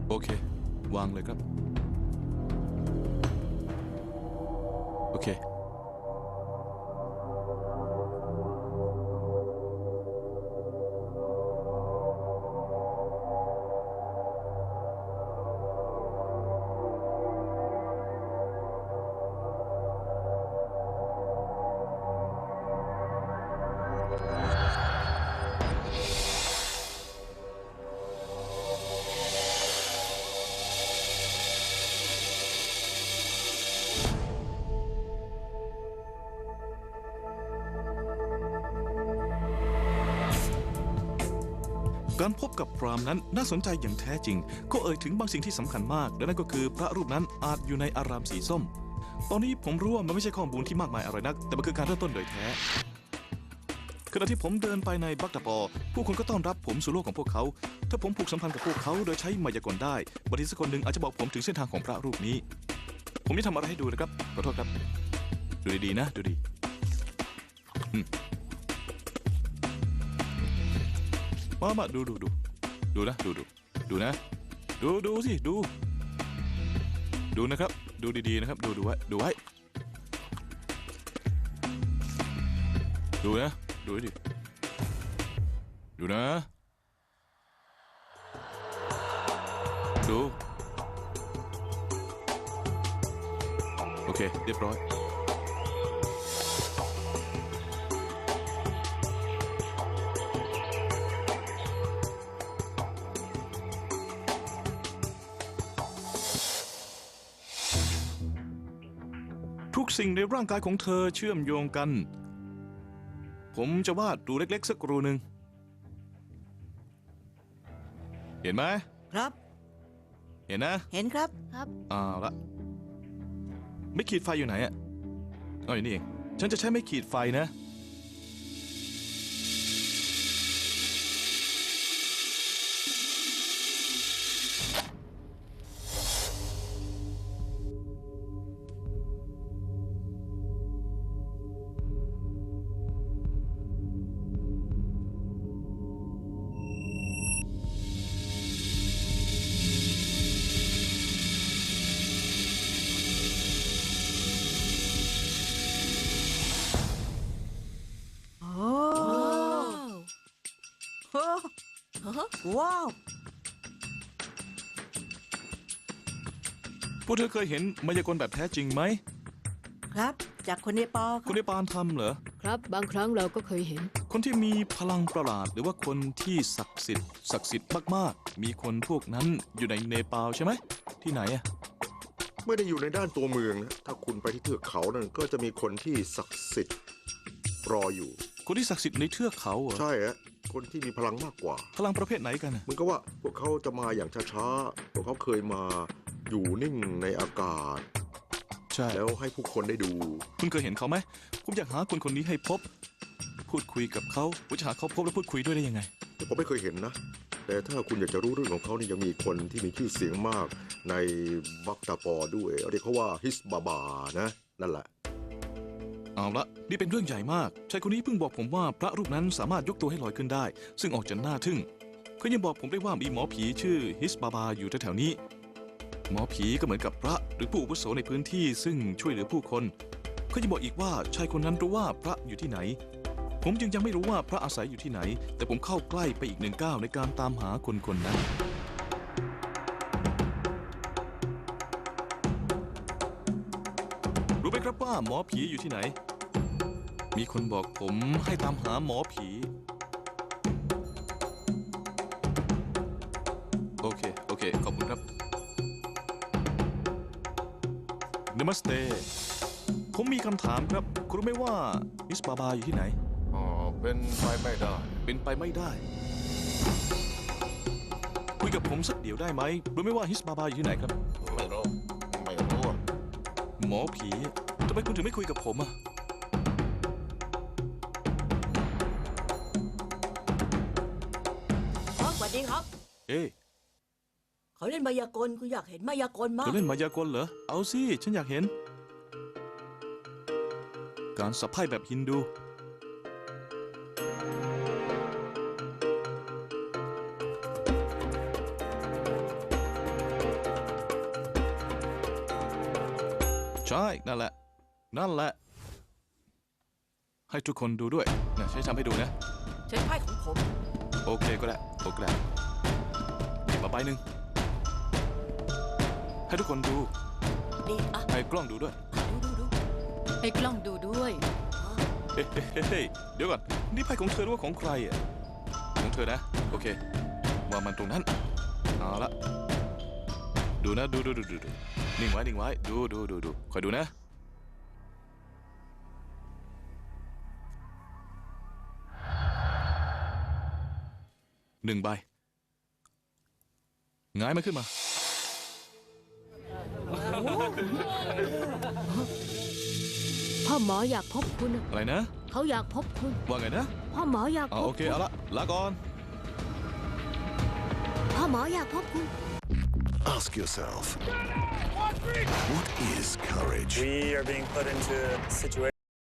โอเควางเลยครับโอเคการพบกับพราหมณ์นั้นน่าสนใจอย่างแท้จริงก็เอ่ยถึงบางสิ่งที่สำคัญมากและนั่นก็คือพระรูปนั้นอาจอยู่ในอารามสีส้มตอนนี้ผมรู้ว่ามันไม่ใช่ข้อมูลที่มากมายอะไรนักแต่มันคือการเริ่มต้นโดยแท้ขณะที่ผมเดินไปในบักตาปอผู้คนก็ต้อนรับผมสู่โลกของพวกเขาถ้าผมผูกสัมพันธ์กับพวกเขาโดยใช้มายากลได้บางทีสักคนหนึ่งอาจจะบอกผมถึงเส้นทางของพระรูปนี้ผมจะทำอะไรให้ดูนะครับขอโทษครับดูดีๆนะดูดีมาดูนะดูนะดูสิดูนะครับดูดีๆนะครับดูไว้ดูนะดูดิดูนะดูโอเคเรียบร้อยทุกสิ่งในร่างกายของเธอเชื่อมโยงกันผมจะวาดรูเล็กๆสักรูหนึ่งเห็นไหมครับเห็นนะเห็นครับละไม่ขีดไฟอยู่ไหนอ่ะอ๋ออยู่นี่เองฉันจะใช้ไม่ขีดไฟนะว้าวพวกเธอเคยเห็นมายากลแบบแท้จริงไหมครับจากคนเนปาลคนในปานทำเหรอครับบางครั้งเราก็เคยเห็นคนที่มีพลังประหลาดหรือว่าคนที่ศักดิ์สิทธิ์มากๆมีคนพวกนั้นอยู่ในเนปาลใช่ไหมที่ไหนอะไม่ได้อยู่ในด้านตัวเมืองนะถ้าคุณไปที่เทือกเขานั่นก็จะมีคนที่ศักดิ์สิทธิ์รออยู่คนที่ศักดิ์สิทธิ์ในเทือกเขาเหรอใช่ฮะคนที่มีพลังมากกว่าพลังประเภทไหนกันเหมือนกับว่าพวกเขาจะมาอย่างช้าๆพวกเขาเคยมาอยู่นิ่งในอากาศใช่แล้วให้ผู้คนได้ดูคุณเคยเห็นเขาไหมผมอยากหาคนนี้ให้พบพูดคุยกับเขาผมจะหาเขาพบแล้วพูดคุยด้วยได้ยังไงผมไม่เคยเห็นนะแต่ถ้าคุณอยากจะรู้เรื่องของเขานี่ยังมีคนที่มีชื่อเสียงมากในบักตาปอด้วยเรียกเขาว่าฮิสบาบานะนั่นแหละเอาละนี่เป็นเรื่องใหญ่มากชายคนนี้เพิ่งบอกผมว่าพระรูปนั้นสามารถยกตัวให้ลอยขึ้นได้ซึ่งออกจะน่าทึ่งเขายังบอกผมได้ว่ามีหมอผีชื่อฮิสบาบาอยู่แถวๆนี้หมอผีก็เหมือนกับพระหรือผู้อาวุโสในพื้นที่ซึ่งช่วยเหลือผู้คนเขาจะบอกอีกว่าชายคนนั้นรู้ว่าพระอยู่ที่ไหนผมยังไม่รู้ว่าพระอาศัยอยู่ที่ไหนแต่ผมเข้าใกล้ไปอีก1 ก้าวในการตามหาคนนั้นรู้ไหมครับว่าหมอผีอยู่ที่ไหนมีคนบอกผมให้ตามหาหมอผีโอเคขอบคุณครับนมัสเตผมมีคำถามครับคุณรู้ไหมว่าฮิสบาบาอยู่ที่ไหนเป็นไปไม่ได้คุยกับผมสักเดี๋ยวได้ไหมรู้ไหมว่าฮิสบาบาอยู่ที่ไหนครับไม่รู้หมอผีทำไมคุณถึงไม่คุยกับผมอ่ะสวัสดีครับเขาเล่นมายากลคุณอยากเห็นมายากลมั้ยเล่นมายากลเหรอเอาสิฉันอยากเห็นการสับไพ่แบบฮินดู ช่นั่นแหละ นั่นแหละ ให้ทุกคนดูด้วยนะใช้ทำให้ดูนะ ใช้ไพ่ของผม โอเคก็ได้โอเคหยิบมาใบหนึ่งให้ทุกคนดู นี่อ่ะ ให้กล้องดูด้วย ดู ให้กล้องดูด้วย เฮ้ยเดี๋ยวก่อน นี่ไพ่ของเธอหรือว่าของใครอ่ะ ของเธอนะ โอเควางมันตรงนั้น เอาละ ดูนะ ดูนิ่งไว้ ดูคอยดูนะ 1 ใบหงายมันขึ้นมา พ่อหมออยากพบคุณ อะไรนะ เขาอยากพบคุณ ว่าไงนะ พ่อหมออยากพบ โอเค เอาละลาก่อน พ่อหมออยากพบคุณ Ask yourself, what is courage? We are being put into a situation